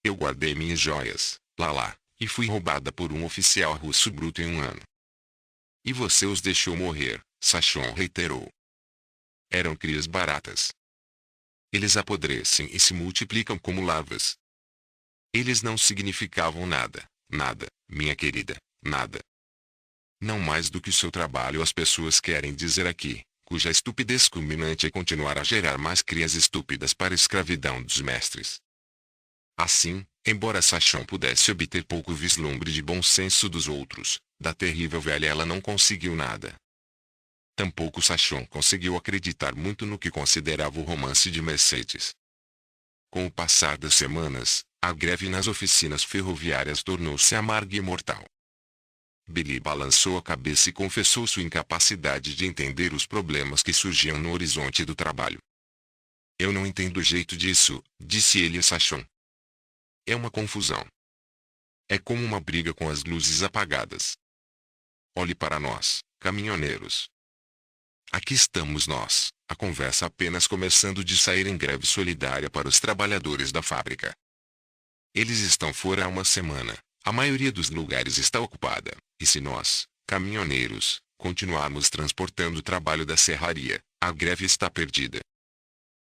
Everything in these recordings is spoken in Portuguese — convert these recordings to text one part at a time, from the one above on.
Eu guardei minhas joias, lá, e fui roubada por um oficial russo bruto em um ano. E você os deixou morrer, Sachon reiterou. Eram crias baratas. Eles apodrecem e se multiplicam como larvas. Eles não significavam nada, minha querida, nada. Não mais do que o seu trabalho as pessoas querem dizer aqui, cuja estupidez culminante é continuar a gerar mais crias estúpidas para a escravidão dos mestres. Assim, embora Sachon pudesse obter pouco vislumbre de bom senso dos outros, da terrível velha ela não conseguiu nada. Tampouco Sachon conseguiu acreditar muito no que considerava o romance de Mercedes. Com o passar das semanas, a greve nas oficinas ferroviárias tornou-se amarga e mortal. Billy balançou a cabeça e confessou sua incapacidade de entender os problemas que surgiam no horizonte do trabalho. Eu não entendo o jeito disso, disse ele a Sachon. É uma confusão. É como uma briga com as luzes apagadas. Olhe para nós, caminhoneiros. Aqui estamos nós, a conversa apenas começando de sair em greve solidária para os trabalhadores da fábrica. Eles estão fora há uma semana, a maioria dos lugares está ocupada, e se nós, caminhoneiros, continuarmos transportando o trabalho da serraria, a greve está perdida.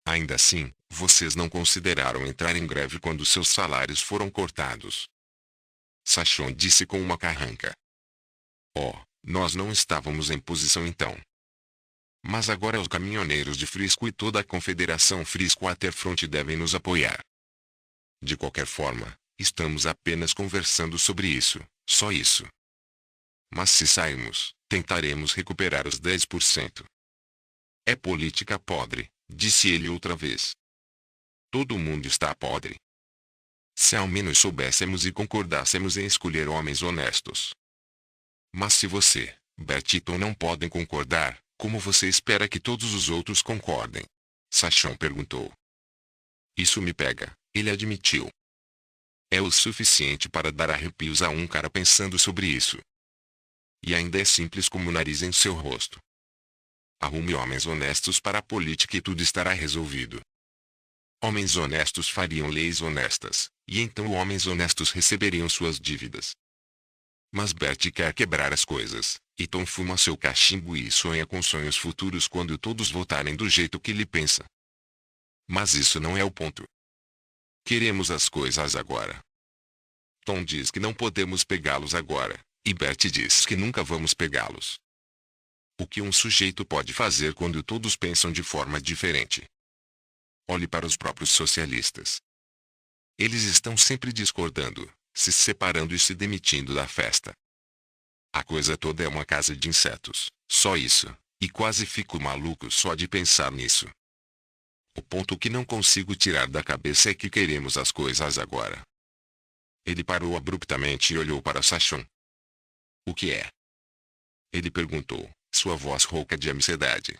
Ainda assim, vocês não consideraram entrar em greve quando seus salários foram cortados. Sachon disse com uma carranca. Oh, nós não estávamos em posição então. Mas agora os caminhoneiros de Frisco e toda a Confederação Frisco Waterfront devem nos apoiar. De qualquer forma, estamos apenas conversando sobre isso, só isso. Mas se sairmos, tentaremos recuperar os 10%. É política podre, disse ele outra vez. Todo mundo está podre. Se ao menos soubéssemos e concordássemos em escolher homens honestos. Mas se você, Bertito, não podem concordar, como você espera que todos os outros concordem? Sachon perguntou. Isso me pega, ele admitiu. É o suficiente para dar arrepios a um cara pensando sobre isso. E ainda é simples como o nariz em seu rosto. Arrume homens honestos para a política e tudo estará resolvido. Homens honestos fariam leis honestas, e então homens honestos receberiam suas dívidas. Mas Bert quer quebrar as coisas, e Tom fuma seu cachimbo e sonha com sonhos futuros quando todos votarem do jeito que ele pensa. Mas isso não é o ponto. Queremos as coisas agora. Tom diz que não podemos pegá-los agora, e Bert diz que nunca vamos pegá-los. O que um sujeito pode fazer quando todos pensam de forma diferente? Olhe para os próprios socialistas. Eles estão sempre discordando, se separando e se demitindo da festa. A coisa toda é uma casa de insetos, só isso, e quase fico maluco só de pensar nisso. O ponto que não consigo tirar da cabeça é que queremos as coisas agora. Ele parou abruptamente e olhou para Sachon. O que é? Ele perguntou, sua voz rouca de ansiedade.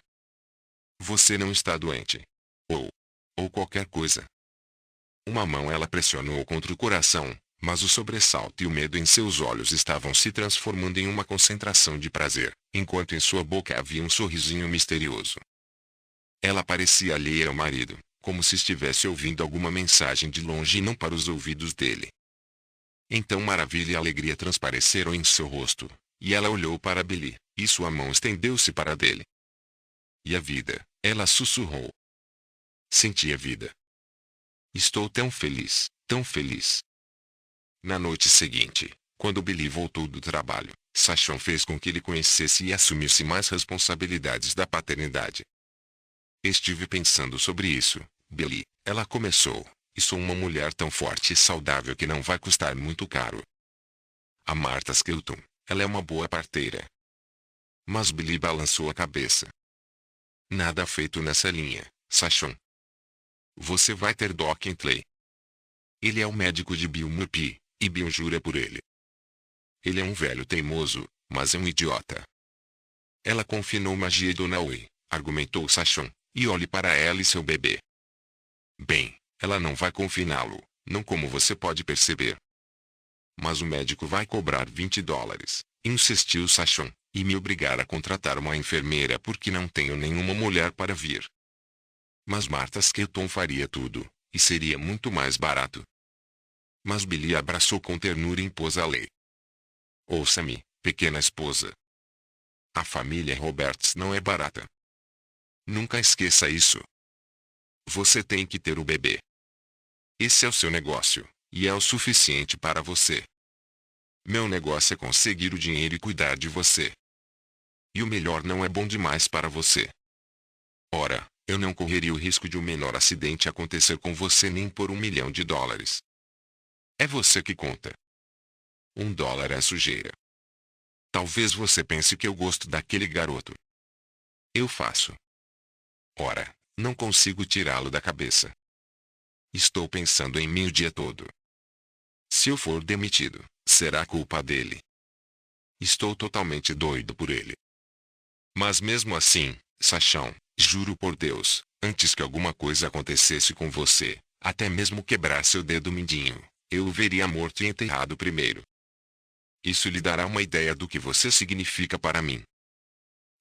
Você não está doente? Ou qualquer coisa. Uma mão ela pressionou contra o coração, mas o sobressalto e o medo em seus olhos estavam se transformando em uma concentração de prazer, enquanto em sua boca havia um sorrisinho misterioso. Ela parecia alheia ao marido, como se estivesse ouvindo alguma mensagem de longe e não para os ouvidos dele. Então maravilha e alegria transpareceram em seu rosto, e ela olhou para Billy, e sua mão estendeu-se para a dele. E a vida, ela sussurrou. Senti a vida. Estou tão feliz, tão feliz. Na noite seguinte, quando Billy voltou do trabalho, Sachon fez com que ele conhecesse e assumisse mais responsabilidades da paternidade. Estive pensando sobre isso, Billy, ela começou, e sou uma mulher tão forte e saudável que não vai custar muito caro. A Martha Skelton, ela é uma boa parteira. Mas Billy balançou a cabeça. Nada feito nessa linha, Sachon. Você vai ter Doc Hentley. Ele é o médico de Bill Murphy, e Bill jura por ele. Ele é um velho teimoso, mas é um idiota. Ela confinou magia do Naui, argumentou Sachon, e olhe para ela e seu bebê. Bem, ela não vai confiná-lo, não como você pode perceber. Mas o médico vai cobrar $20, insistiu Sachon, e me obrigar a contratar uma enfermeira porque não tenho nenhuma mulher para vir. Mas Martha Skelton faria tudo, e seria muito mais barato. Mas Billy abraçou com ternura e impôs a lei. Ouça-me, pequena esposa. A família Roberts não é barata. Nunca esqueça isso. Você tem que ter o bebê. Esse é o seu negócio, e é o suficiente para você. Meu negócio é conseguir o dinheiro e cuidar de você. E o melhor não é bom demais para você. Ora, eu não correria o risco de um menor acidente acontecer com você nem por $1 milhão. É você que conta. $1 é sujeira. Talvez você pense que eu gosto daquele garoto. Eu faço. Ora, não consigo tirá-lo da cabeça. Estou pensando em mim o dia todo. Se eu for demitido, será culpa dele. Estou totalmente doido por ele. Mas mesmo assim, Sachão, juro por Deus, antes que alguma coisa acontecesse com você, até mesmo quebrar seu dedo mindinho, eu o veria morto e enterrado primeiro. Isso lhe dará uma ideia do que você significa para mim.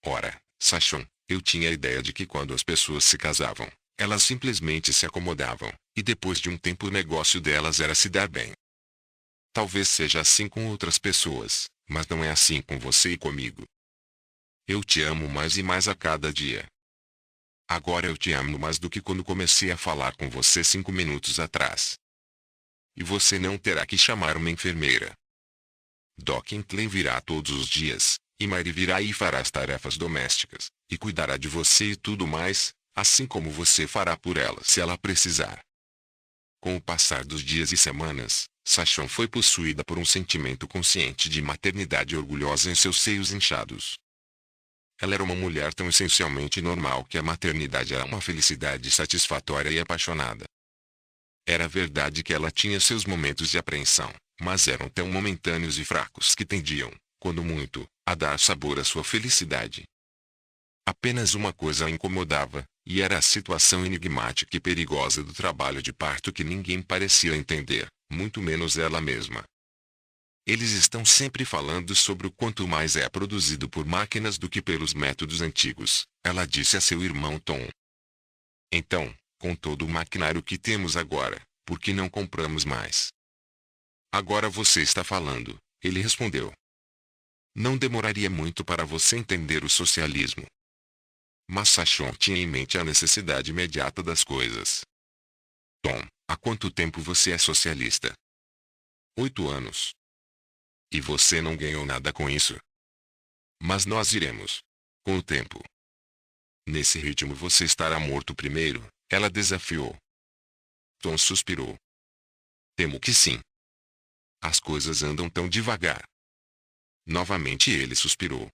Ora, Sachão, eu tinha a ideia de que quando as pessoas se casavam, elas simplesmente se acomodavam, e depois de um tempo o negócio delas era se dar bem. Talvez seja assim com outras pessoas, mas não é assim com você e comigo. Eu te amo mais e mais a cada dia. Agora eu te amo mais do que quando comecei a falar com você 5 minutos atrás. E você não terá que chamar uma enfermeira. Doc Hentley virá todos os dias, e Mary virá e fará as tarefas domésticas, e cuidará de você e tudo mais, assim como você fará por ela se ela precisar. Com o passar dos dias e semanas, Sachon foi possuída por um sentimento consciente de maternidade orgulhosa em seus seios inchados. Ela era uma mulher tão essencialmente normal que a maternidade era uma felicidade satisfatória e apaixonada. Era verdade que ela tinha seus momentos de apreensão, mas eram tão momentâneos e fracos que tendiam, quando muito, a dar sabor à sua felicidade. Apenas uma coisa a incomodava, e era a situação enigmática e perigosa do trabalho de parto que ninguém parecia entender, muito menos ela mesma. Eles estão sempre falando sobre o quanto mais é produzido por máquinas do que pelos métodos antigos, ela disse a seu irmão Tom. Então, com todo o maquinário que temos agora, por que não compramos mais? Agora você está falando, ele respondeu. Não demoraria muito para você entender o socialismo. Mas Sachon tinha em mente a necessidade imediata das coisas. Tom, há quanto tempo você é socialista? 8 anos. E você não ganhou nada com isso? Mas nós iremos. Com o tempo. Nesse ritmo você estará morto primeiro, ela desafiou. Tom suspirou. Temo que sim. As coisas andam tão devagar. Novamente ele suspirou.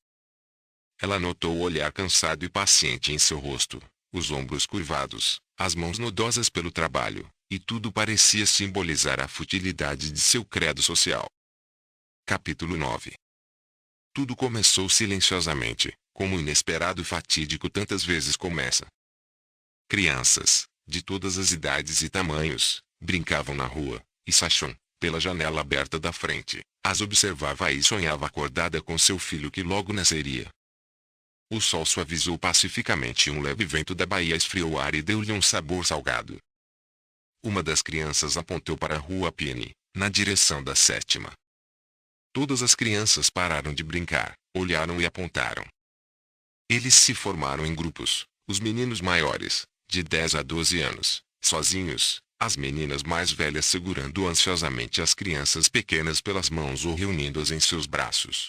Ela notou o olhar cansado e paciente em seu rosto, os ombros curvados, as mãos nodosas pelo trabalho, e tudo parecia simbolizar a futilidade de seu credo social. Capítulo 9. Tudo começou silenciosamente, como o inesperado e fatídico tantas vezes começa. Crianças, de todas as idades e tamanhos, brincavam na rua, e Sachon, pela janela aberta da frente, as observava e sonhava acordada com seu filho que logo nasceria. O sol suavizou pacificamente e um leve vento da baía esfriou o ar e deu-lhe um sabor salgado. Uma das crianças apontou para a rua Penny, na direção da 7ª. Todas as crianças pararam de brincar, olharam e apontaram. Eles se formaram em grupos, os meninos maiores, de 10 a 12 anos, sozinhos, as meninas mais velhas segurando ansiosamente as crianças pequenas pelas mãos ou reunindo-as em seus braços.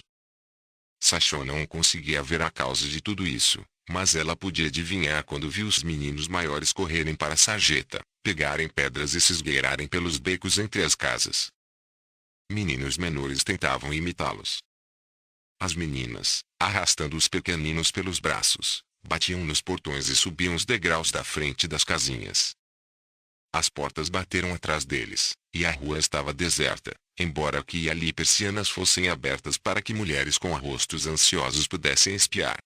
Sachon não conseguia ver a causa de tudo isso, mas ela podia adivinhar quando viu os meninos maiores correrem para a sarjeta, pegarem pedras e se esgueirarem pelos becos entre as casas. Meninos menores tentavam imitá-los. As meninas, arrastando os pequeninos pelos braços, batiam nos portões e subiam os degraus da frente das casinhas. As portas bateram atrás deles, e a rua estava deserta, embora aqui e ali persianas fossem abertas para que mulheres com rostos ansiosos pudessem espiar.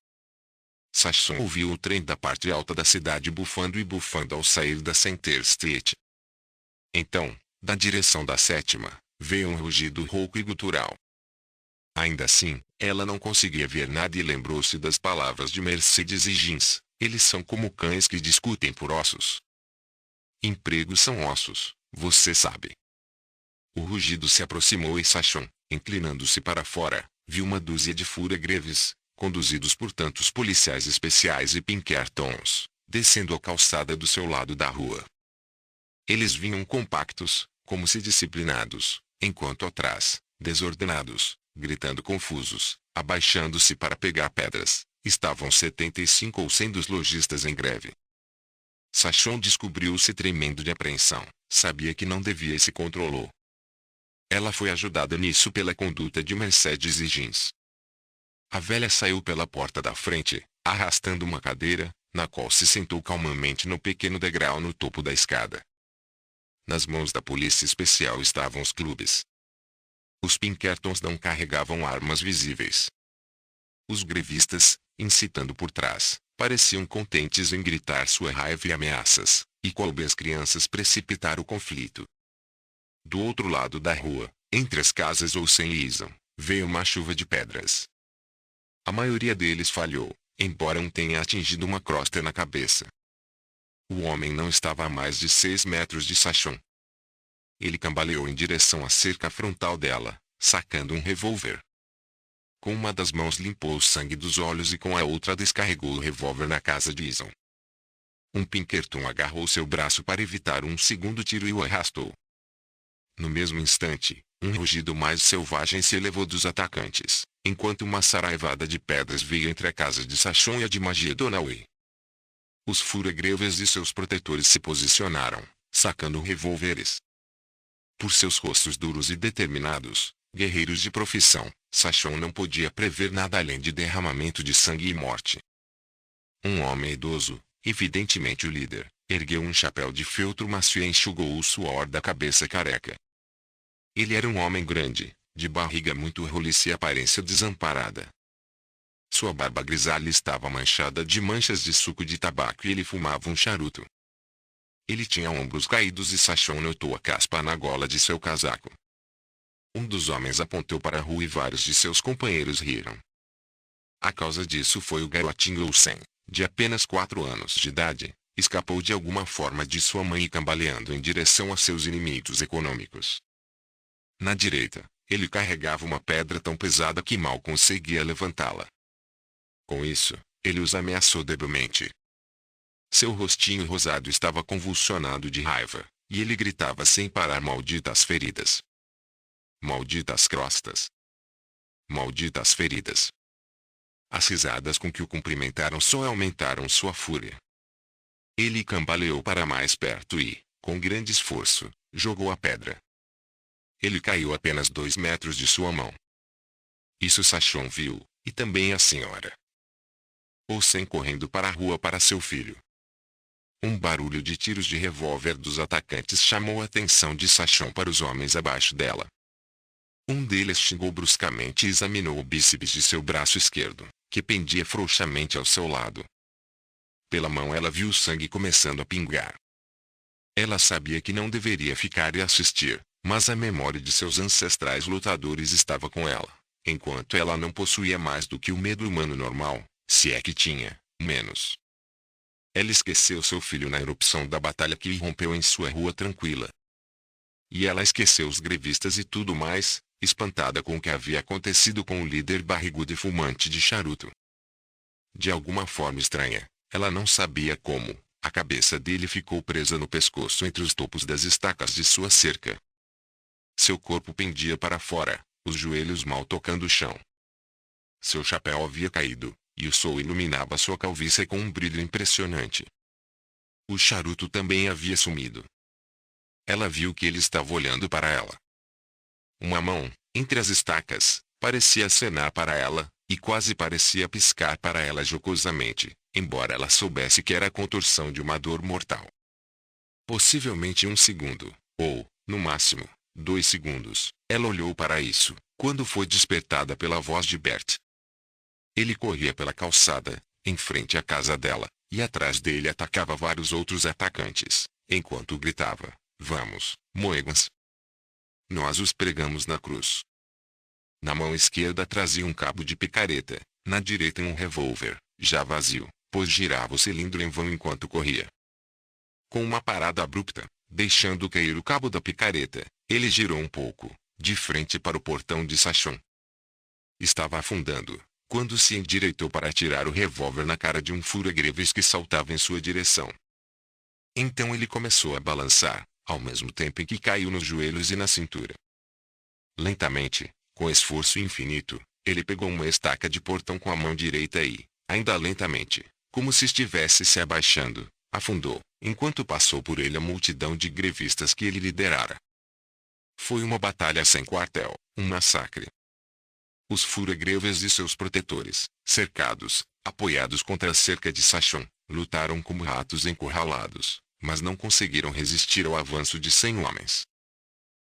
Sachon ouviu o trem da parte alta da cidade bufando e bufando ao sair da Center Street. Então, da direção da 7ª, veio um rugido rouco e gutural. Ainda assim, ela não conseguia ver nada e lembrou-se das palavras de Mercedes e Jeans, eles são como cães que discutem por ossos. Empregos são ossos, você sabe. O rugido se aproximou e Sachon, inclinando-se para fora, viu uma dúzia de fura-greves, conduzidos por tantos policiais especiais e Pinkertons, descendo a calçada do seu lado da rua. Eles vinham compactos, como se disciplinados, enquanto atrás, desordenados, gritando confusos, abaixando-se para pegar pedras, estavam 75 ou 100 dos lojistas em greve. Sachon descobriu-se tremendo de apreensão, sabia que não devia e se controlou. Ela foi ajudada nisso pela conduta de Mercedes e Jeans. A velha saiu pela porta da frente, arrastando uma cadeira, na qual se sentou calmamente no pequeno degrau no topo da escada. Nas mãos da polícia especial estavam os clubes. Os Pinkertons não carregavam armas visíveis. Os grevistas, incitando por trás, pareciam contentes em gritar sua raiva e ameaças, e coube às crianças precipitar o conflito. Do outro lado da rua, entre as casas ou sem Lison, veio uma chuva de pedras. A maioria deles falhou, embora um tenha atingido uma crosta na cabeça. O homem não estava a mais de 6 metros de Sachon. Ele cambaleou em direção à cerca frontal dela, sacando um revólver. Com uma das mãos limpou o sangue dos olhos e com a outra descarregou o revólver na casa de Lison. Um Pinkerton agarrou seu braço para evitar um segundo tiro e o arrastou. No mesmo instante, um rugido mais selvagem se elevou dos atacantes, enquanto uma saraivada de pedras veio entre a casa de Sachon e a de Magia Donnelly. Os fura-greves e seus protetores se posicionaram, sacando revólveres. Por seus rostos duros e determinados, guerreiros de profissão, Sachon não podia prever nada além de derramamento de sangue e morte. Um homem idoso, evidentemente o líder, ergueu um chapéu de feltro macio e enxugou o suor da cabeça careca. Ele era um homem grande, de barriga muito roliça e aparência desamparada. Sua barba grisalha estava manchada de manchas de suco de tabaco e ele fumava um charuto. Ele tinha ombros caídos e Sachon notou a caspa na gola de seu casaco. Um dos homens apontou para a rua e vários de seus companheiros riram. A causa disso foi o garotinho Olsen, de apenas 4 anos de idade, escapou de alguma forma de sua mãe e cambaleando em direção a seus inimigos econômicos. Na direita, ele carregava uma pedra tão pesada que mal conseguia levantá-la. Com isso, ele os ameaçou debilmente. Seu rostinho rosado estava convulsionado de raiva, e ele gritava sem parar: malditas feridas! Malditas crostas! Malditas feridas! As risadas com que o cumprimentaram só aumentaram sua fúria. Ele cambaleou para mais perto e, com grande esforço, jogou a pedra. Ele caiu a apenas 2 metros de sua mão. Isso Sachon viu, e também a senhora Olsen correndo para a rua para seu filho. Um barulho de tiros de revólver dos atacantes chamou a atenção de Sachon para os homens abaixo dela. Um deles xingou bruscamente e examinou o bíceps de seu braço esquerdo, que pendia frouxamente ao seu lado. Pela mão ela viu o sangue começando a pingar. Ela sabia que não deveria ficar e assistir, mas a memória de seus ancestrais lutadores estava com ela, enquanto ela não possuía mais do que o medo humano normal, se é que tinha, menos. Ela esqueceu seu filho na erupção da batalha que irrompeu em sua rua tranquila. E ela esqueceu os grevistas e tudo mais, espantada com o que havia acontecido com o líder barrigudo e fumante de charuto. De alguma forma estranha, ela não sabia como, a cabeça dele ficou presa no pescoço entre os topos das estacas de sua cerca. Seu corpo pendia para fora, os joelhos mal tocando o chão. Seu chapéu havia caído, e o sol iluminava sua calvície com um brilho impressionante. O charuto também havia sumido. Ela viu que ele estava olhando para ela. Uma mão, entre as estacas, parecia acenar para ela, e quase parecia piscar para ela jocosamente, embora ela soubesse que era a contorção de uma dor mortal. Possivelmente 1 segundo, ou, no máximo, 2 segundos, ela olhou para isso, quando foi despertada pela voz de Bert. Ele corria pela calçada, em frente à casa dela, e atrás dele atacava vários outros atacantes, enquanto gritava: vamos, Moegans! Nós os pregamos na cruz. Na mão esquerda trazia um cabo de picareta, na direita um revólver, já vazio, pois girava o cilindro em vão enquanto corria. Com uma parada abrupta, deixando cair o cabo da picareta, Ele girou um pouco, de frente para o portão de Sachon. Estava afundando, quando se endireitou para atirar o revólver na cara de um fura-greves que saltava em sua direção. Então ele começou a balançar, ao mesmo tempo em que caiu nos joelhos e na cintura. Lentamente, com esforço infinito, ele pegou uma estaca de portão com a mão direita e, ainda lentamente, como se estivesse se abaixando, afundou, enquanto passou por ele a multidão de grevistas que ele liderara. Foi uma batalha sem quartel, um massacre. Os fura-greves e seus protetores, cercados, apoiados contra a cerca de Sachon, lutaram como ratos encurralados, mas não conseguiram resistir ao avanço de 100 homens.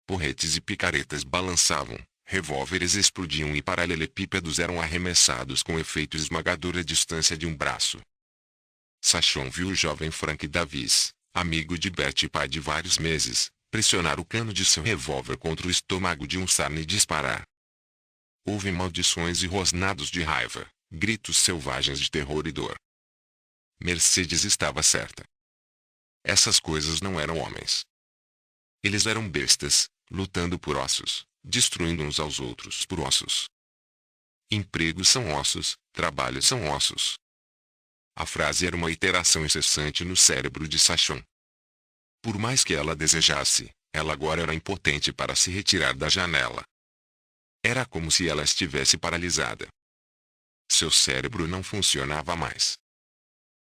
Porretes e picaretas balançavam, revólveres explodiam e paralelepípedos eram arremessados com efeito esmagador à distância de um braço. Sachon viu o jovem Frank Davis, amigo de Beth e pai de vários meses, pressionar o cano de seu revólver contra o estômago de um sarne e disparar. Houve maldições e rosnados de raiva, gritos selvagens de terror e dor. Mercedes estava certa. Essas coisas não eram homens. Eles eram bestas, lutando por ossos, destruindo uns aos outros por ossos. Empregos são ossos, trabalhos são ossos. A frase era uma iteração incessante no cérebro de Sachon. Por mais que ela desejasse, ela agora era impotente para se retirar da janela. Era como se ela estivesse paralisada. Seu cérebro não funcionava mais.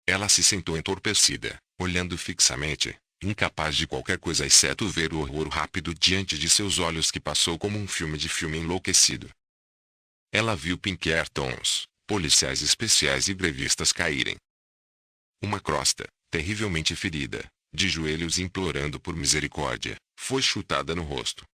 Ela se sentou entorpecida, olhando fixamente, incapaz de qualquer coisa exceto ver o horror rápido diante de seus olhos que passou como um filme de filme enlouquecido. Ela viu Pinkertons, policiais especiais e grevistas caírem. Uma crosta, terrivelmente ferida, de joelhos implorando por misericórdia, foi chutada no rosto.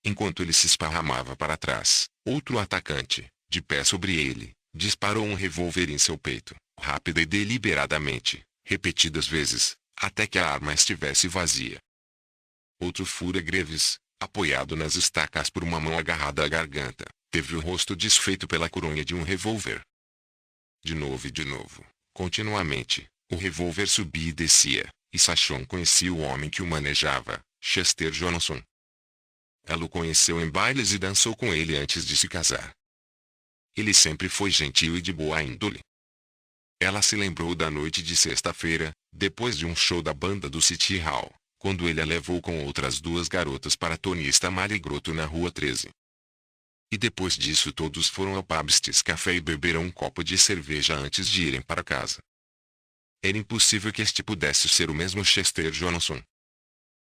Enquanto ele se esparramava para trás, outro atacante, de pé sobre ele, disparou um revólver em seu peito, rápida e deliberadamente, repetidas vezes, até que a arma estivesse vazia. Outro fura-greves, apoiado nas estacas por uma mão agarrada à garganta, teve o rosto desfeito pela coronha de um revólver. De novo e de novo, continuamente, o revólver subia e descia, e Sachon conhecia o homem que o manejava, Chester Johnson. Ela o conheceu em bailes e dançou com ele antes de se casar. Ele sempre foi gentil e de boa índole. Ela se lembrou da noite de sexta-feira, depois de um show da banda do City Hall, quando ele a levou com outras duas garotas para Tonista Mare Grotto na Rua 13. E depois disso todos foram ao Pabst's Café e beberam um copo de cerveja antes de irem para casa. Era impossível que este pudesse ser o mesmo Chester Johnson.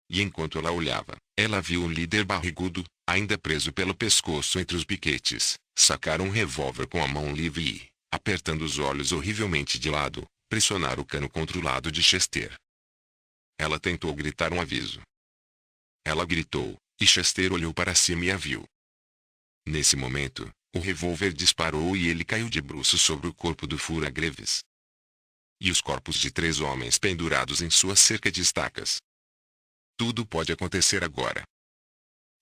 E enquanto ela olhava, ela viu o líder barrigudo, ainda preso pelo pescoço entre os piquetes, sacar um revólver com a mão livre e, apertando os olhos horrivelmente de lado, pressionar o cano contra o lado de Chester. Ela tentou gritar um aviso. Ela gritou, e Chester olhou para cima e a viu. Nesse momento, o revólver disparou e ele caiu de bruços sobre o corpo do fura-greves. E os corpos de 3 homens pendurados em sua cerca de estacas. Tudo pode acontecer agora.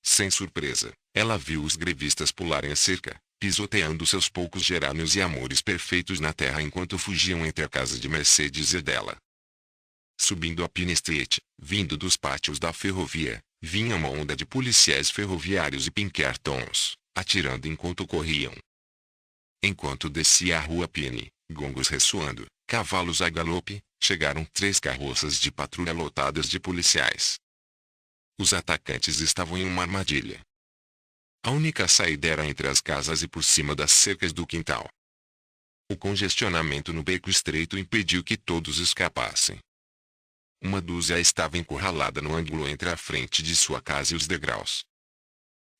Sem surpresa, ela viu os grevistas pularem a cerca, pisoteando seus poucos gerânios e amores perfeitos na terra enquanto fugiam entre a casa de Mercedes e dela. Subindo a Pine Street, vindo dos pátios da ferrovia, vinha uma onda de policiais ferroviários e Pinkertons, atirando enquanto corriam. Enquanto descia a rua Pine, gongos ressoando, cavalos a galope, chegaram 3 carroças de patrulha lotadas de policiais. Os atacantes estavam em uma armadilha. A única saída era entre as casas e por cima das cercas do quintal. O congestionamento no beco estreito impediu que todos escapassem. Uma dúzia estava encurralada no ângulo entre a frente de sua casa e os degraus.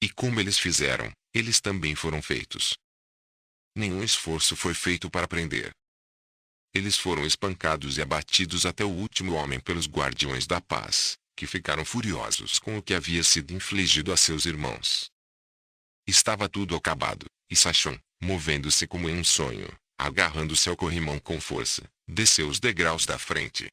E como eles fizeram, eles também foram feitos. Nenhum esforço foi feito para prender. Eles foram espancados e abatidos até o último homem pelos guardiões da paz, que ficaram furiosos com o que havia sido infligido a seus irmãos. Estava tudo acabado, e Sachon, movendo-se como em um sonho, agarrando-se ao corrimão com força, desceu os degraus da frente.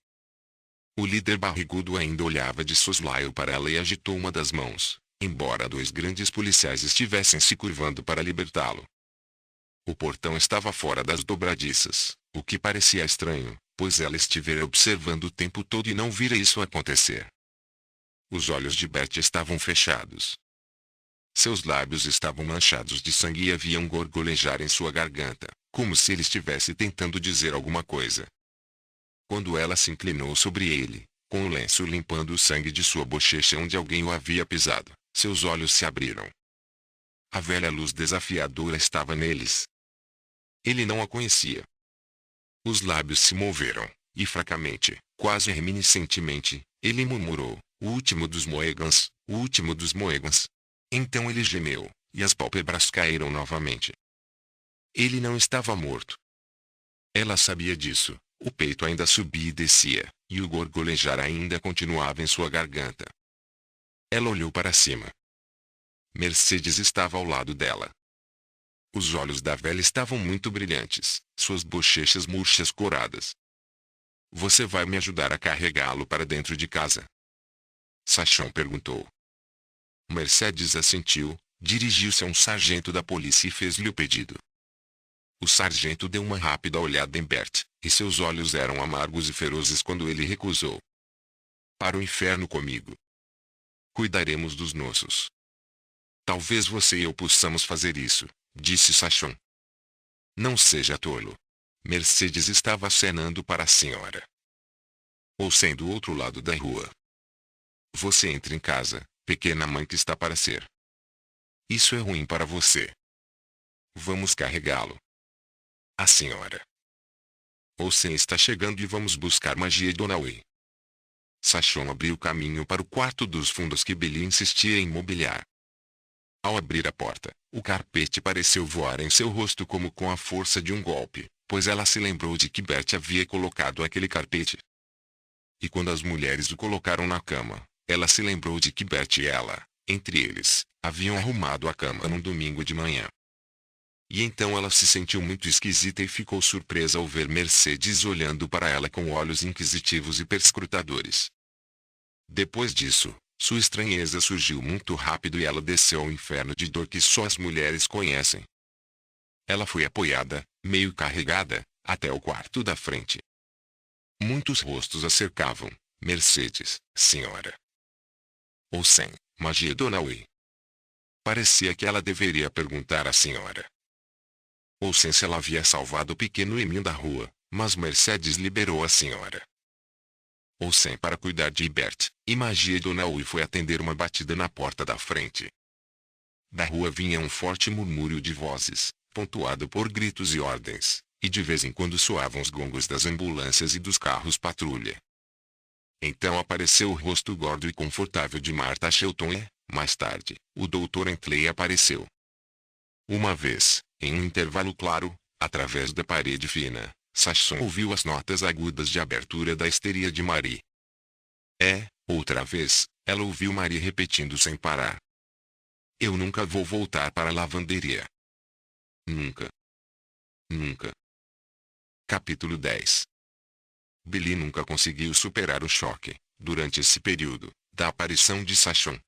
O líder barrigudo ainda olhava de soslaio para ela e agitou uma das mãos, embora 2 grandes policiais estivessem se curvando para libertá-lo. O portão estava fora das dobradiças, o que parecia estranho, pois ela estivera observando o tempo todo e não vira isso acontecer. Os olhos de Bert estavam fechados. Seus lábios estavam manchados de sangue e haviam gorgolejar em sua garganta, como se ele estivesse tentando dizer alguma coisa. Quando ela se inclinou sobre ele, com o lenço limpando o sangue de sua bochecha onde alguém o havia pisado, seus olhos se abriram. A velha luz desafiadora estava neles. Ele não a conhecia. Os lábios se moveram, e fracamente, quase reminiscentemente, ele murmurou, "O último dos Mohegans, o último dos Mohegans." Então ele gemeu, e as pálpebras caíram novamente. Ele não estava morto. Ela sabia disso, o peito ainda subia e descia, e o gorgolejar ainda continuava em sua garganta. Ela olhou para cima. Mercedes estava ao lado dela. Os olhos da velha estavam muito brilhantes, suas bochechas murchas coradas. "Você vai me ajudar a carregá-lo para dentro de casa?" Sachon perguntou. Mercedes assentiu, dirigiu-se a um sargento da polícia e fez-lhe o pedido. O sargento deu uma rápida olhada em Bert, e seus olhos eram amargos e ferozes quando ele recusou. "Para o inferno comigo. Cuidaremos dos nossos." "Talvez você e eu possamos fazer isso", disse Sachon. "Não seja tolo." Mercedes estava acenando para a senhora. Ou sendo do outro lado da rua. "Você entra em casa, pequena mãe que está para ser. Isso é ruim para você. Vamos carregá-lo." "A senhora Olsen está chegando e vamos buscar magia Donaway." Sachon abriu caminho para o quarto dos fundos que Billy insistia em mobiliar. Ao abrir a porta, o carpete pareceu voar em seu rosto como com a força de um golpe, pois ela se lembrou de que Bert havia colocado aquele carpete. E quando as mulheres o colocaram na cama, ela se lembrou de que Bert e ela, entre eles, haviam arrumado a cama num domingo de manhã. E então ela se sentiu muito esquisita e ficou surpresa ao ver Mercedes olhando para ela com olhos inquisitivos e perscrutadores. Depois disso, sua estranheza surgiu muito rápido e ela desceu ao inferno de dor que só as mulheres conhecem. Ela foi apoiada, meio carregada, até o quarto da frente. Muitos rostos a cercavam. "Mercedes, senhora Olsen, magia Donaway." Parecia que ela deveria perguntar à senhora Olsen se ela havia salvado o pequeno Emil da rua, mas Mercedes liberou a senhora Olsen para cuidar de Bert, e magia Donaway foi atender uma batida na porta da frente. Da rua vinha um forte murmúrio de vozes, pontuado por gritos e ordens, e de vez em quando soavam os gongos das ambulâncias e dos carros patrulha. Então apareceu o rosto gordo e confortável de Martha Shelton e, mais tarde, o Dr. Entley apareceu. Uma vez, em um intervalo claro, através da parede fina, Sachon ouviu as notas agudas de abertura da histeria de Marie. Outra vez, ela ouviu Marie repetindo sem parar: "Eu nunca vou voltar para a lavanderia. Nunca. Nunca." Capítulo 10. Billy nunca conseguiu superar o choque, durante esse período, da aparição de Sachon.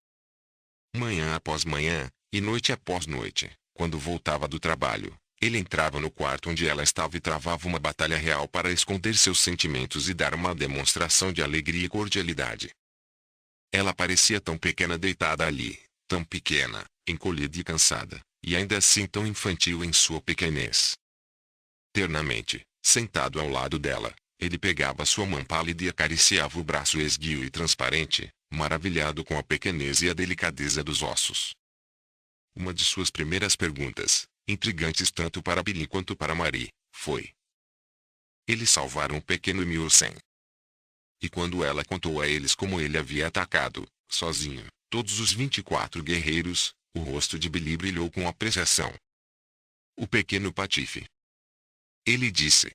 Manhã após manhã, e noite após noite, quando voltava do trabalho, ele entrava no quarto onde ela estava e travava uma batalha real para esconder seus sentimentos e dar uma demonstração de alegria e cordialidade. Ela parecia tão pequena deitada ali, tão pequena, encolhida e cansada, e ainda assim tão infantil em sua pequenez. Ternamente, sentado ao lado dela, ele pegava sua mão pálida e acariciava o braço esguio e transparente, maravilhado com a pequenez e a delicadeza dos ossos. Uma de suas primeiras perguntas, intrigantes tanto para Billy quanto para Marie, foi: "Eles salvaram o pequeno Emil Olsen?" E quando ela contou a eles como ele havia atacado, sozinho, todos os 24 guerreiros, o rosto de Billy brilhou com apreciação. "O pequeno patife," ele disse.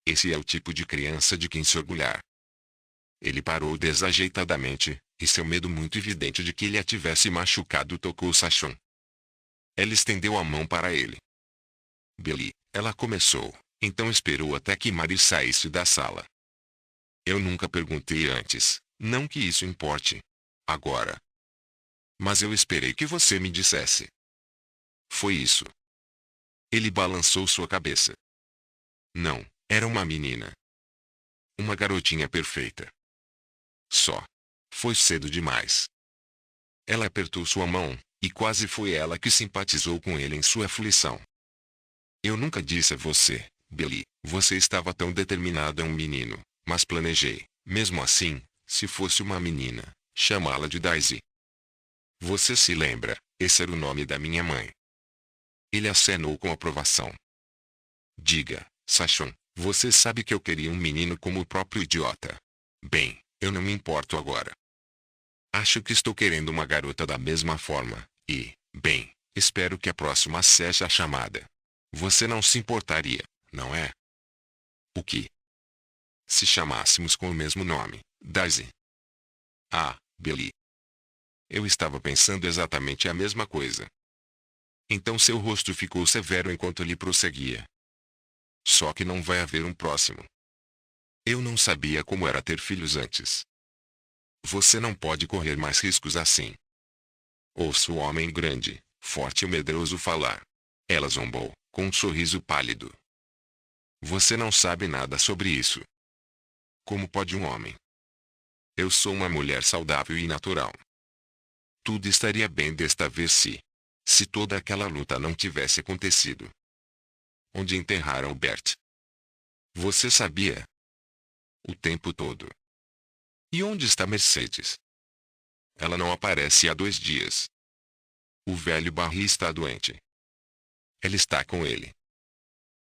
"Esse é o tipo de criança de quem se orgulhar." Ele parou desajeitadamente, e seu medo muito evidente de que ele a tivesse machucado tocou Sachon. Ela estendeu a mão para ele. "Billy," ela começou, então esperou até que Marie saísse da sala. "Eu nunca perguntei antes, não que isso importe. Agora. Mas eu esperei que você me dissesse." "Foi isso." Ele balançou sua cabeça. "Não, era uma menina. Uma garotinha perfeita. Só. Foi cedo demais. Ela apertou sua mão, e quase foi ela que simpatizou com ele em sua aflição. Eu nunca disse a você, Billy, você estava tão determinado a um menino, mas planejei, mesmo assim, se fosse uma menina, chamá-la de Daisy. Você se lembra, esse era o nome da minha mãe. Ele acenou com aprovação. Diga, Sachon, você sabe que eu queria um menino como o próprio idiota. Bem, eu não me importo agora. Acho que estou querendo uma garota da mesma forma, e, bem, espero que a próxima seja a chamada. Você não se importaria, não é? O que? Se chamássemos com o mesmo nome, Daisy. Ah, Billy. Eu estava pensando exatamente a mesma coisa. Então seu rosto ficou severo enquanto ele prosseguia. Só que não vai haver um próximo. Eu não sabia como era ter filhos antes. Você não pode correr mais riscos assim. Ouço o homem grande, forte e medroso falar. Ela zombou, com um sorriso pálido. Você não sabe nada sobre isso. Como pode um homem? Eu sou uma mulher saudável e natural. Tudo estaria bem desta vez se toda aquela luta não tivesse acontecido. Onde enterraram Bert? Você sabia? O tempo todo. E onde está Mercedes? Ela não aparece há 2 dias. O velho Barry está doente. Ela está com ele.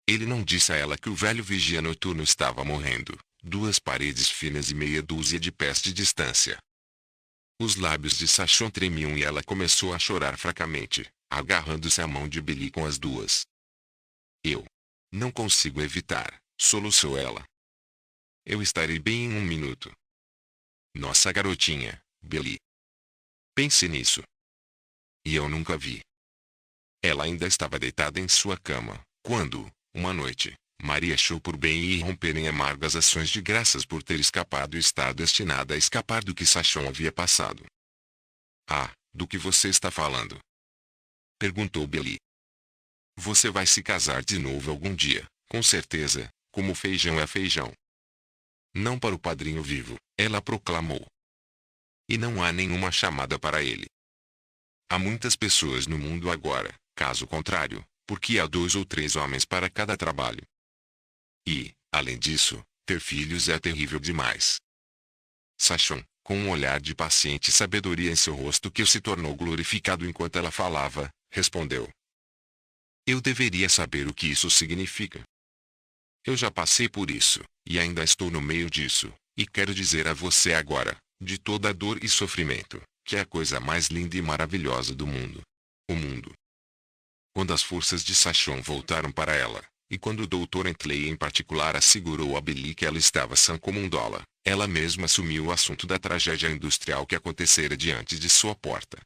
Ele não disse a ela que o velho vigia noturno estava morrendo, 2 paredes finas e meia dúzia de pés de distância. Os lábios de Sachon tremiam e ela começou a chorar fracamente, agarrando-se à mão de Billy com as duas. Eu não consigo evitar, soluçou ela. Eu estarei bem em 1 minuto. Nossa garotinha, Billy. Pense nisso. E eu nunca vi. Ela ainda estava deitada em sua cama, quando, uma noite, Maria achou por bem ir romper em amargas ações de graças por ter escapado e estar destinada a escapar do que Sachon havia passado. Ah, do que você está falando? Perguntou Billy. Você vai se casar de novo algum dia, com certeza, como feijão é feijão. Não para o padrinho vivo, ela proclamou. E não há nenhuma chamada para ele. Há muitas pessoas no mundo agora, caso contrário, porque há 2 ou 3 homens para cada trabalho. E, além disso, ter filhos é terrível demais. Sachon, com um olhar de paciente sabedoria em seu rosto que se tornou glorificado enquanto ela falava, respondeu. Eu deveria saber o que isso significa. Eu já passei por isso, e ainda estou no meio disso, e quero dizer a você agora, de toda a dor e sofrimento, que é a coisa mais linda e maravilhosa do mundo. O mundo. Quando as forças de Sachon voltaram para ela, e quando o Dr. Entley em particular assegurou a Billy que ela estava sã como um dólar, ela mesma assumiu o assunto da tragédia industrial que acontecera diante de sua porta.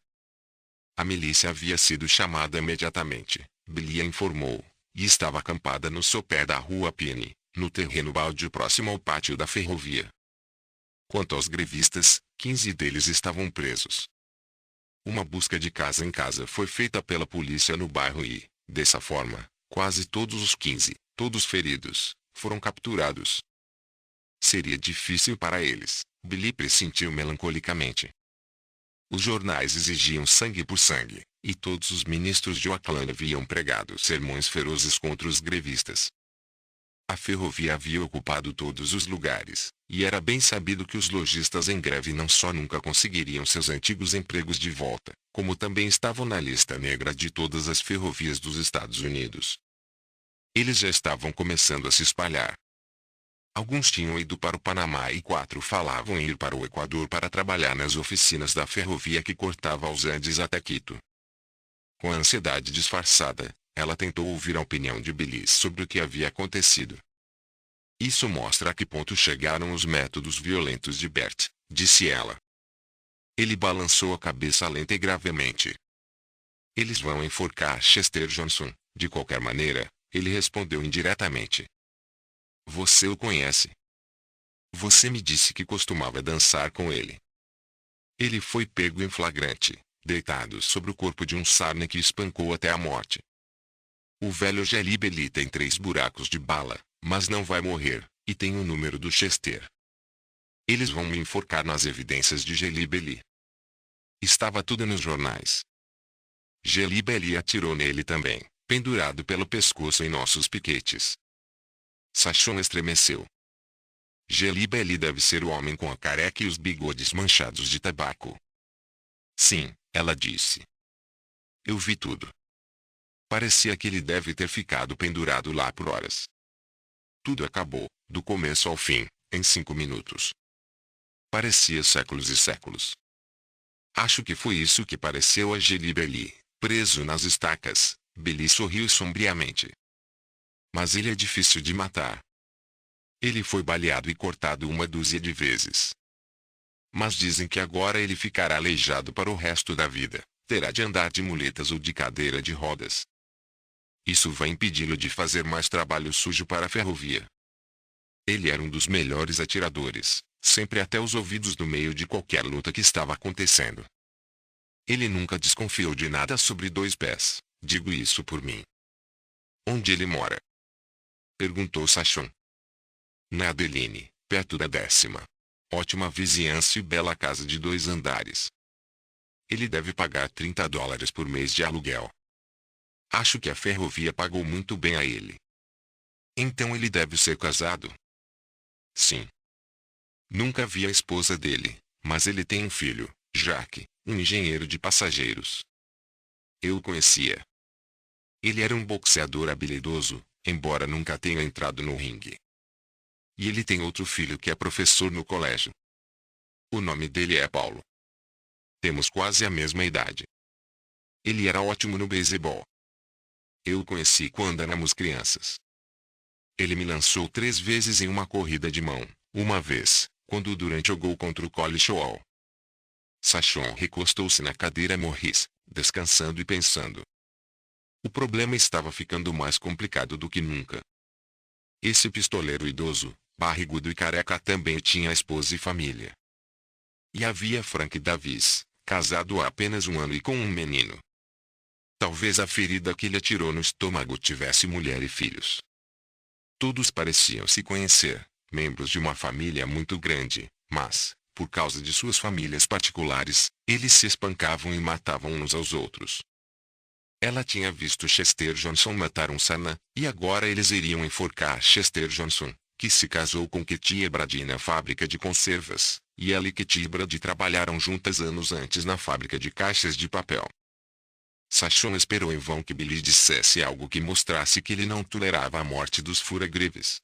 A milícia havia sido chamada imediatamente, Billy a informou, e estava acampada no sopé da rua Penny, no terreno baldio próximo ao pátio da ferrovia. Quanto aos grevistas, 15 deles estavam presos. Uma busca de casa em casa foi feita pela polícia no bairro e, dessa forma, quase todos os 15, todos feridos, foram capturados. Seria difícil para eles, Billy pressentiu melancolicamente. Os jornais exigiam sangue por sangue, e todos os ministros de Oakland haviam pregado sermões ferozes contra os grevistas. A ferrovia havia ocupado todos os lugares, e era bem sabido que os lojistas em greve não só nunca conseguiriam seus antigos empregos de volta, como também estavam na lista negra de todas as ferrovias dos Estados Unidos. Eles já estavam começando a se espalhar. Alguns tinham ido para o Panamá e 4 falavam em ir para o Equador para trabalhar nas oficinas da ferrovia que cortava os Andes até Quito. Com a ansiedade disfarçada, ela tentou ouvir a opinião de Billy sobre o que havia acontecido. Isso mostra a que ponto chegaram os métodos violentos de Bert, disse ela. Ele balançou a cabeça lenta e gravemente. Eles vão enforcar Chester Johnson, de qualquer maneira, ele respondeu indiretamente. Você o conhece. Você me disse que costumava dançar com ele. Ele foi pego em flagrante, deitado sobre o corpo de um sarna que espancou até a morte. O velho Jelly Belly tem 3 buracos de bala, mas não vai morrer, e tem o número do Chester. Eles vão me enforcar nas evidências de Gelibeli. Estava tudo nos jornais. Gelibeli atirou nele também, pendurado pelo pescoço em nossos piquetes. Sachon estremeceu. Gelibeli deve ser o homem com a careca e os bigodes manchados de tabaco. Sim, ela disse. Eu vi tudo. Parecia que ele deve ter ficado pendurado lá por horas. Tudo acabou, do começo ao fim, em 5 minutos. Parecia séculos e séculos. Acho que foi isso que pareceu a Gelibeli, preso nas estacas. Billy sorriu sombriamente. Mas ele é difícil de matar. Ele foi baleado e cortado 1 dúzia de vezes. Mas dizem que agora ele ficará aleijado para o resto da vida. Terá de andar de muletas ou de cadeira de rodas. Isso vai impedi-lo de fazer mais trabalho sujo para a ferrovia. Ele era um dos melhores atiradores, sempre até os ouvidos no meio de qualquer luta que estava acontecendo. Ele nunca desconfiou de nada sobre 2 pés, digo isso por mim. Onde ele mora? Perguntou Sachon. Na Adeline, perto da 10ª. Ótima vizinhança e bela casa de 2 andares. Ele deve pagar $30 por mês de aluguel. Acho que a ferrovia pagou muito bem a ele. Então ele deve ser casado? Sim. Nunca vi a esposa dele, mas ele tem um filho, Jacques, um engenheiro de passageiros. Eu o conhecia. Ele era um boxeador habilidoso, embora nunca tenha entrado no ringue. E ele tem outro filho que é professor no colégio. O nome dele é Paulo. Temos quase a mesma idade. Ele era ótimo no beisebol. Eu o conheci quando éramos crianças. Ele me lançou 3 vezes em uma corrida de mão, uma vez, quando Durant jogou contra o College Hall. Sachon recostou-se na cadeira Morris, descansando e pensando. O problema estava ficando mais complicado do que nunca. Esse pistoleiro idoso, barrigudo e careca também tinha esposa e família. E havia Frank Davis, casado há apenas 1 ano e com um menino. Talvez a ferida que lhe atirou no estômago tivesse mulher e filhos. Todos pareciam se conhecer, membros de uma família muito grande, mas, por causa de suas famílias particulares, eles se espancavam e matavam uns aos outros. Ela tinha visto Chester Johnson matar um Sana, e agora eles iriam enforcar Chester Johnson, que se casou com Kitty Brady na fábrica de conservas, e ela e Kitty Brady trabalharam juntas anos antes na fábrica de caixas de papel. Sachon esperou em vão que Billy dissesse algo que mostrasse que ele não tolerava a morte dos fura-greves.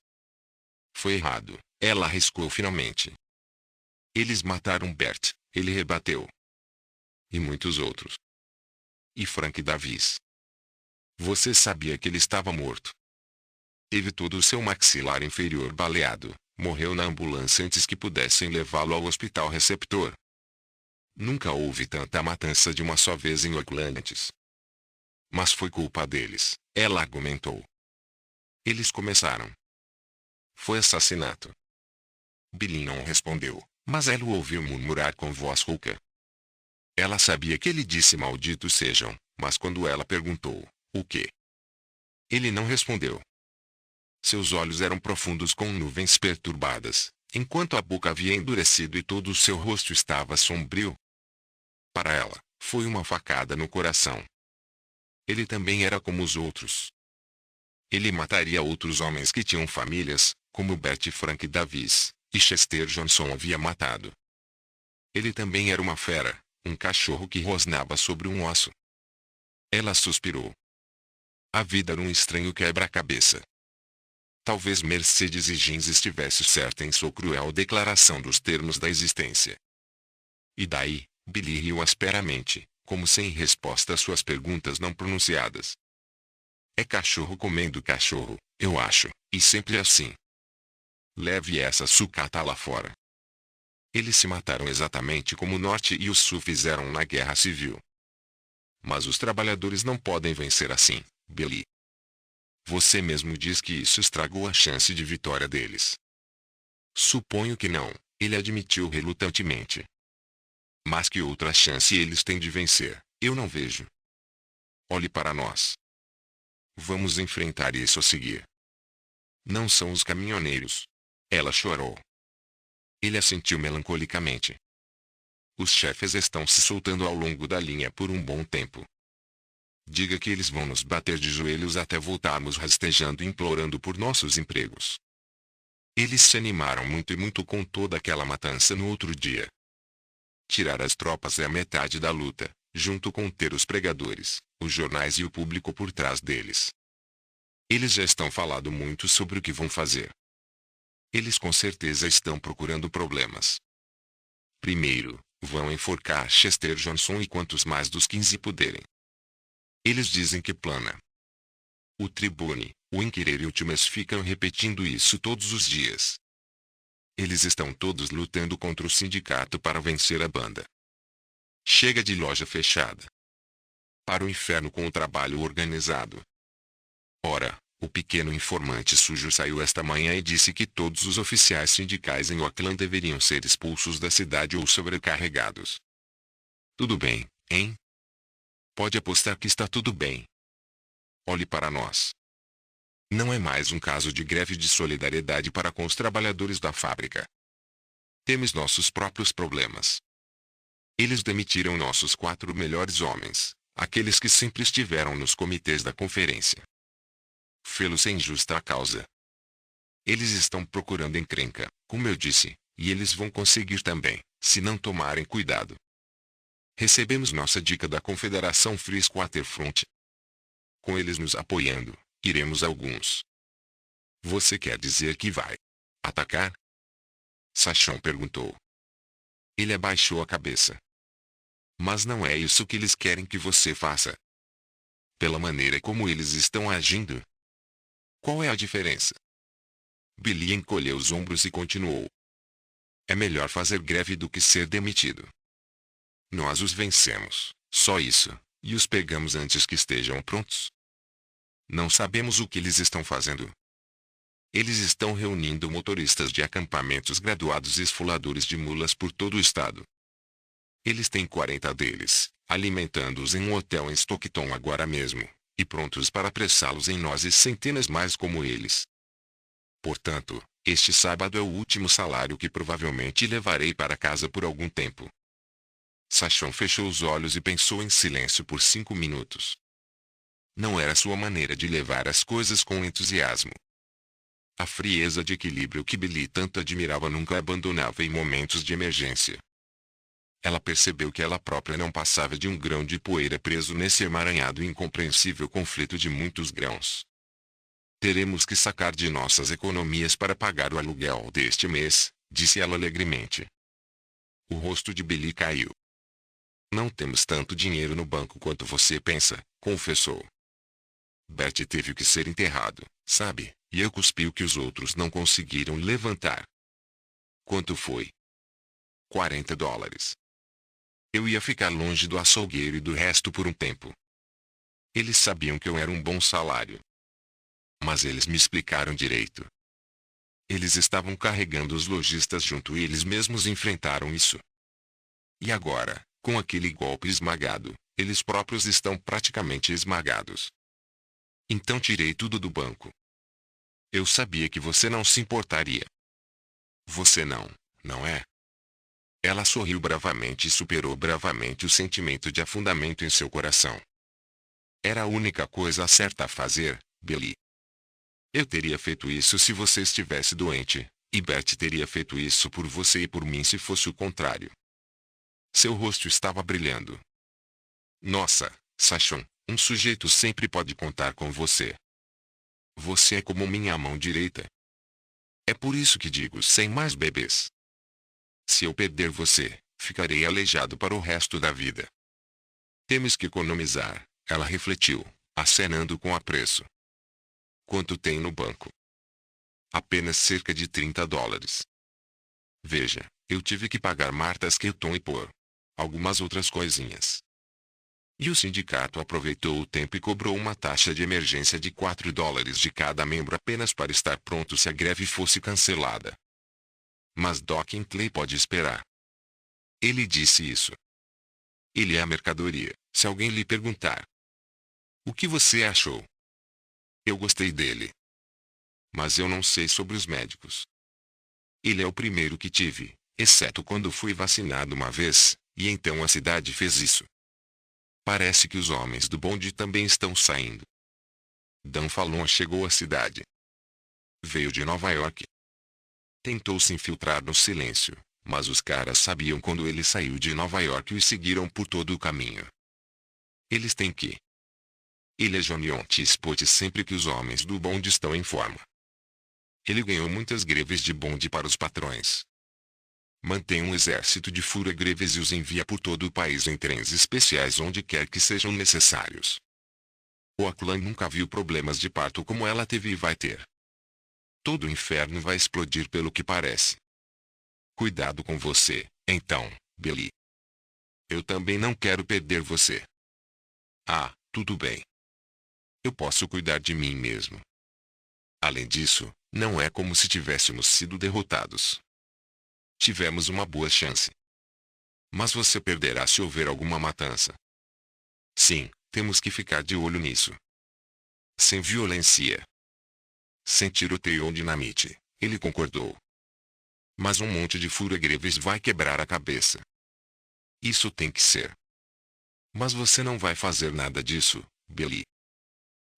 Foi errado, ela arriscou finalmente. Eles mataram Bert, ele rebateu. E muitos outros. E Frank Davis. Você sabia que ele estava morto. Teve todo o seu maxilar inferior baleado, morreu na ambulância antes que pudessem levá-lo ao hospital receptor. Nunca houve tanta matança de uma só vez em Oakland antes. Mas foi culpa deles, ela argumentou. Eles começaram. Foi assassinato. Billy não respondeu, mas ela o ouviu murmurar com voz rouca. Ela sabia que ele disse malditos sejam, mas quando ela perguntou, o quê? Ele não respondeu. Seus olhos eram profundos com nuvens perturbadas, enquanto a boca havia endurecido e todo o seu rosto estava sombrio. Para ela, foi uma facada no coração. Ele também era como os outros. Ele mataria outros homens que tinham famílias, como Bert Frank Davis, e Chester Johnson havia matado. Ele também era uma fera, um cachorro que rosnava sobre um osso. Ela suspirou. A vida era um estranho quebra-cabeça. Talvez Mercedes Higgins estivesse certa em sua cruel declaração dos termos da existência. E daí, Billy riu asperamente, como sem resposta às suas perguntas não pronunciadas. É cachorro comendo cachorro, eu acho, e sempre assim. Leve essa sucata lá fora. Eles se mataram exatamente como o Norte e o Sul fizeram na Guerra Civil. Mas os trabalhadores não podem vencer assim, Billy. Você mesmo diz que isso estragou a chance de vitória deles. Suponho que não, ele admitiu relutantemente. Mas que outra chance eles têm de vencer, eu não vejo. Olhe para nós. Vamos enfrentar isso a seguir. Não são os caminhoneiros. Ela chorou. Ele assentiu melancolicamente. Os chefes estão se soltando ao longo da linha por um bom tempo. Diga que eles vão nos bater de joelhos até voltarmos rastejando e implorando por nossos empregos. Eles se animaram muito e muito com toda aquela matança no outro dia. Tirar as tropas é a metade da luta, junto com ter os pregadores, os jornais e o público por trás deles. Eles já estão falando muito sobre o que vão fazer. Eles com certeza estão procurando problemas. Primeiro, vão enforcar Chester Johnson e quantos mais dos 15 puderem. Eles dizem que plana. O Tribune, o Inquirer e o Times ficam repetindo isso todos os dias. Eles estão todos lutando contra o sindicato para vencer a banda. Chega de loja fechada. Para o inferno com o trabalho organizado. Ora, o pequeno informante sujo saiu esta manhã e disse que todos os oficiais sindicais em Oakland deveriam ser expulsos da cidade ou sobrecarregados. Tudo bem, hein? Pode apostar que está tudo bem. Olhe para nós. Não é mais um caso de greve de solidariedade para com os trabalhadores da fábrica. Temos nossos próprios problemas. Eles demitiram nossos 4 melhores homens, aqueles que sempre estiveram nos comitês da conferência. Fê-lo sem justa causa. Eles estão procurando encrenca, como eu disse, e eles vão conseguir também, se não tomarem cuidado. Recebemos nossa dica da Confederação Free Squatter Front. Com eles nos apoiando, iremos alguns. Você quer dizer que vai atacar? Sachon perguntou. Ele abaixou a cabeça. Mas não é isso que eles querem que você faça. Pela maneira como eles estão agindo. Qual é a diferença? Billy encolheu os ombros e continuou. É melhor fazer greve do que ser demitido. Nós os vencemos, só isso, e os pegamos antes que estejam prontos. Não sabemos o que eles estão fazendo. Eles estão reunindo motoristas de acampamentos graduados e esfoladores de mulas por todo o estado. Eles têm 40 deles, alimentando-os em um hotel em Stockton agora mesmo, e prontos para apressá-los em nós e centenas mais como eles. Portanto, este sábado é o último salário que provavelmente levarei para casa por algum tempo. Sachon fechou os olhos e pensou em silêncio por 5 minutos. Não era sua maneira de levar as coisas com entusiasmo. A frieza de equilíbrio que Billy tanto admirava nunca a abandonava em momentos de emergência. Ela percebeu que ela própria não passava de um grão de poeira preso nesse emaranhado e incompreensível conflito de muitos grãos. Teremos que sacar de nossas economias para pagar o aluguel deste mês, disse ela alegremente. O rosto de Billy caiu. Não temos tanto dinheiro no banco quanto você pensa, confessou. Bert teve que ser enterrado, sabe, e eu cuspi o que os outros não conseguiram levantar. Quanto foi? $40. Eu ia ficar longe do açougueiro e do resto por um tempo. Eles sabiam que eu era um bom salário. Mas eles me explicaram direito. Eles estavam carregando os lojistas junto e eles mesmos enfrentaram isso. E agora, com aquele golpe esmagado, eles próprios estão praticamente esmagados. Então tirei tudo do banco. Eu sabia que você não se importaria. Você não, não é? Ela sorriu bravamente e superou bravamente o sentimento de afundamento em seu coração. Era a única coisa certa a fazer, Billy. Eu teria feito isso se você estivesse doente, e Bert teria feito isso por você e por mim se fosse o contrário. Seu rosto estava brilhando. Nossa, Sachon, um sujeito sempre pode contar com você. Você é como minha mão direita. É por isso que digo sem mais bebês. Se eu perder você, ficarei aleijado para o resto da vida. Temos que economizar, ela refletiu, acenando com apreço. Quanto tem no banco? Apenas cerca de $30. Veja, eu tive que pagar Martha Skeleton e por algumas outras coisinhas. E o sindicato aproveitou o tempo e cobrou uma taxa de emergência de $4 de cada membro apenas para estar pronto se a greve fosse cancelada. Mas Doc Clay pode esperar. Ele disse isso. Ele é a mercadoria, se alguém lhe perguntar. O que você achou? Eu gostei dele. Mas eu não sei sobre os médicos. Ele é o primeiro que tive, exceto quando fui vacinado uma vez, e então a cidade fez isso. Parece que os homens do bonde também estão saindo. Dan Fallon chegou à cidade. Veio de Nova York. Tentou se infiltrar no silêncio, mas os caras sabiam quando ele saiu de Nova York e o seguiram por todo o caminho. Eles têm que. Ele é Jonionte Spot sempre que os homens do bonde estão em forma. Ele ganhou muitas greves de bonde para os patrões. Mantém um exército de fura-greves e os envia por todo o país em trens especiais onde quer que sejam necessários. O Aklan nunca viu problemas de parto como ela teve e vai ter. Todo o inferno vai explodir pelo que parece. Cuidado com você, então, Billy. Eu também não quero perder você. Ah, tudo bem. Eu posso cuidar de mim mesmo. Além disso, não é como se tivéssemos sido derrotados. Tivemos uma boa chance. Mas você perderá se houver alguma matança. Sim, temos que ficar de olho nisso. Sem violência. Sem tiroteio ou dinamite, ele concordou. Mas um monte de fura-greves vai quebrar a cabeça. Isso tem que ser. Mas você não vai fazer nada disso, Billy.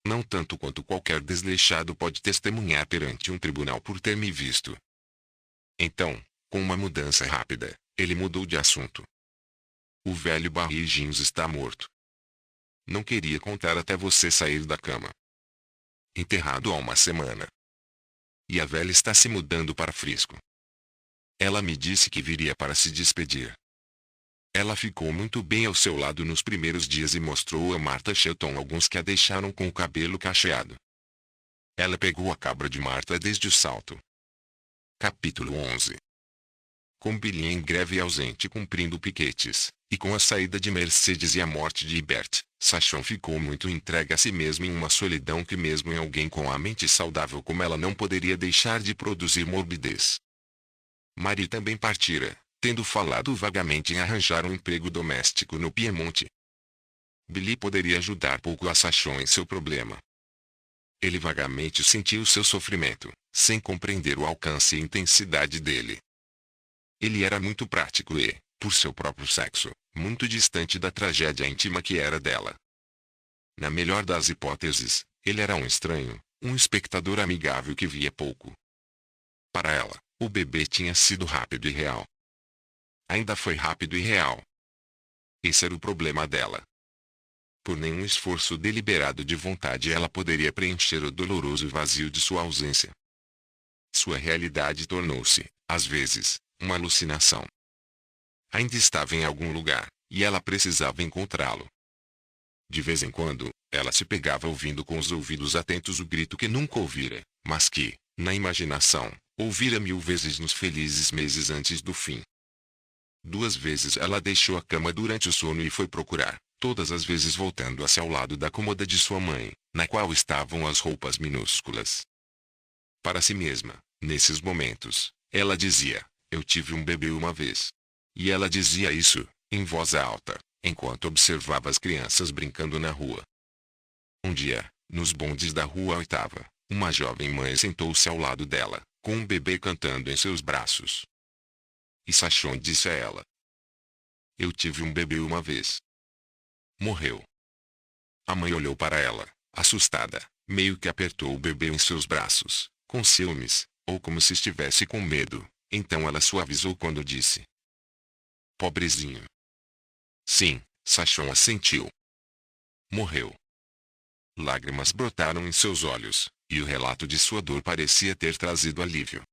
Não tanto quanto qualquer desleixado pode testemunhar perante um tribunal por ter me visto. Então, com uma mudança rápida, ele mudou de assunto. O velho Barry Jeans está morto. Não queria contar até você sair da cama. Enterrado há uma semana. E a velha está se mudando para Frisco. Ela me disse que viria para se despedir. Ela ficou muito bem ao seu lado nos primeiros dias e mostrou a Martha Shelton alguns que a deixaram com o cabelo cacheado. Ela pegou a cabra de Martha desde o salto. Capítulo 11. Com Billy em greve e ausente cumprindo piquetes, e com a saída de Mercedes e a morte de Hubert, Sachon ficou muito entregue a si mesmo em uma solidão que mesmo em alguém com a mente saudável como ela não poderia deixar de produzir morbidez. Marie também partira, tendo falado vagamente em arranjar um emprego doméstico no Piemonte. Billy poderia ajudar pouco a Sachon em seu problema. Ele vagamente sentiu seu sofrimento, sem compreender o alcance e intensidade dele. Ele era muito prático e, por seu próprio sexo, muito distante da tragédia íntima que era dela. Na melhor das hipóteses, ele era um estranho, um espectador amigável que via pouco. Para ela, o bebê tinha sido rápido e real. Ainda foi rápido e real. Esse era o problema dela. Por nenhum esforço deliberado de vontade ela poderia preencher o doloroso vazio de sua ausência. Sua realidade tornou-se, às vezes, uma alucinação. Ainda estava em algum lugar, e ela precisava encontrá-lo. De vez em quando, ela se pegava ouvindo com os ouvidos atentos o grito que nunca ouvira, mas que, na imaginação, ouvira 1000 vezes nos felizes meses antes do fim. 2 vezes ela deixou a cama durante o sono e foi procurar, todas as vezes voltando-se ao lado da cômoda de sua mãe, na qual estavam as roupas minúsculas. Para si mesma, nesses momentos, ela dizia: eu tive um bebê uma vez. E ela dizia isso, em voz alta, enquanto observava as crianças brincando na rua. Um dia, nos bondes da Rua 8ª, uma jovem mãe sentou-se ao lado dela, com um bebê cantando em seus braços. E Sachon disse a ela: eu tive um bebê uma vez. Morreu. A mãe olhou para ela, assustada, meio que apertou o bebê em seus braços, com ciúmes, ou como se estivesse com medo. Então ela suavizou quando disse: pobrezinho. Sim, Sachon assentiu. Morreu. Lágrimas brotaram em seus olhos, e o relato de sua dor parecia ter trazido alívio.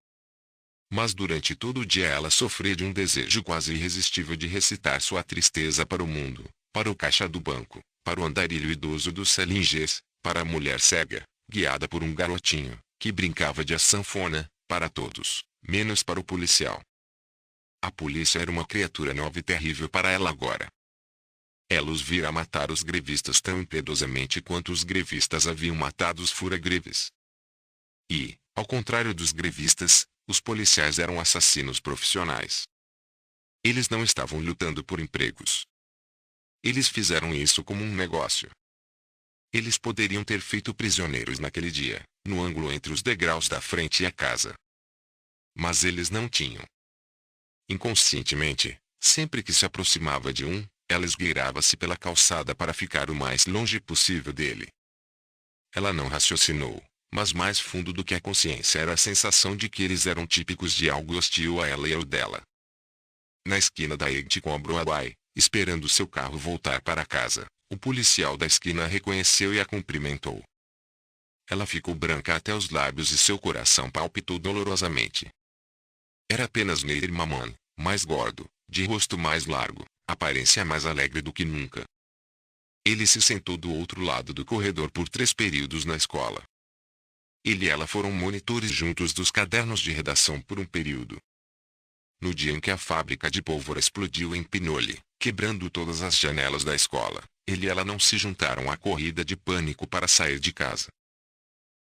Mas durante todo o dia ela sofria de um desejo quase irresistível de recitar sua tristeza para o mundo, para o caixa do banco, para o andarilho idoso dos Salingers, para a mulher cega, guiada por um garotinho, que brincava de a sanfona, para todos, menos para o policial. A polícia era uma criatura nova e terrível para ela agora. Ela os vira matar os grevistas tão impiedosamente quanto os grevistas haviam matado os fura-greves. E, ao contrário dos grevistas, os policiais eram assassinos profissionais. Eles não estavam lutando por empregos. Eles fizeram isso como um negócio. Eles poderiam ter feito prisioneiros naquele dia, no ângulo entre os degraus da frente e a casa. Mas eles não tinham. Inconscientemente, sempre que se aproximava de um, ela esgueirava-se pela calçada para ficar o mais longe possível dele. Ela não raciocinou, mas mais fundo do que a consciência era a sensação de que eles eram típicos de algo hostil a ela e ao dela. Na esquina da Exit com a Broadway, esperando seu carro voltar para casa, o policial da esquina a reconheceu e a cumprimentou. Ela ficou branca até os lábios e seu coração palpitou dolorosamente. Era apenas Nader Maman, mais gordo, de rosto mais largo, aparência mais alegre do que nunca. Ele se sentou do outro lado do corredor por 3 períodos na escola. Ele e ela foram monitores juntos dos cadernos de redação por um período. No dia em que a fábrica de pólvora explodiu em Pinole, quebrando todas as janelas da escola, ele e ela não se juntaram à corrida de pânico para sair de casa.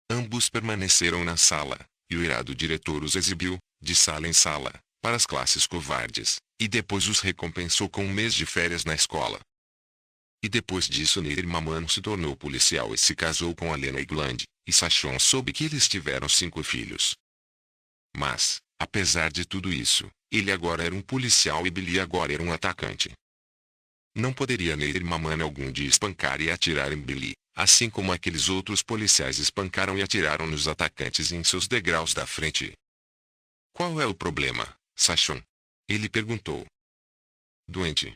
Ambos permaneceram na sala, e o irado diretor os exibiu, de sala em sala, para as classes covardes, e depois os recompensou com um mês de férias na escola. E depois disso Nader Maman se tornou policial e se casou com Alena Egland, e Sachon soube que eles tiveram 5 filhos. Mas, apesar de tudo isso, ele agora era um policial e Billy agora era um atacante. Não poderia Nader Maman algum dia espancar e atirar em Billy, assim como aqueles outros policiais espancaram e atiraram nos atacantes em seus degraus da frente. Qual é o problema, Sachon? Ele perguntou. Doente.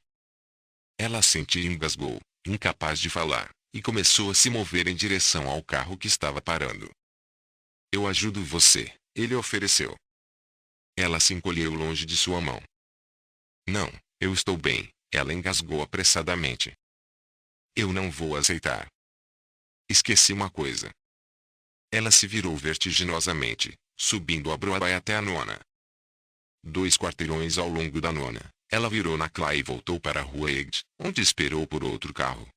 Ela assentiu e engasgou, incapaz de falar, e começou a se mover em direção ao carro que estava parando. Eu ajudo você, ele ofereceu. Ela se encolheu longe de sua mão. Não, eu estou bem, ela engasgou apressadamente. Eu não vou aceitar. Esqueci uma coisa. Ela se virou vertiginosamente, subindo a Broadway até a 9ª. 2 quarteirões ao longo da 9ª, ela virou na Clay e voltou para a rua Egg, onde esperou por outro carro.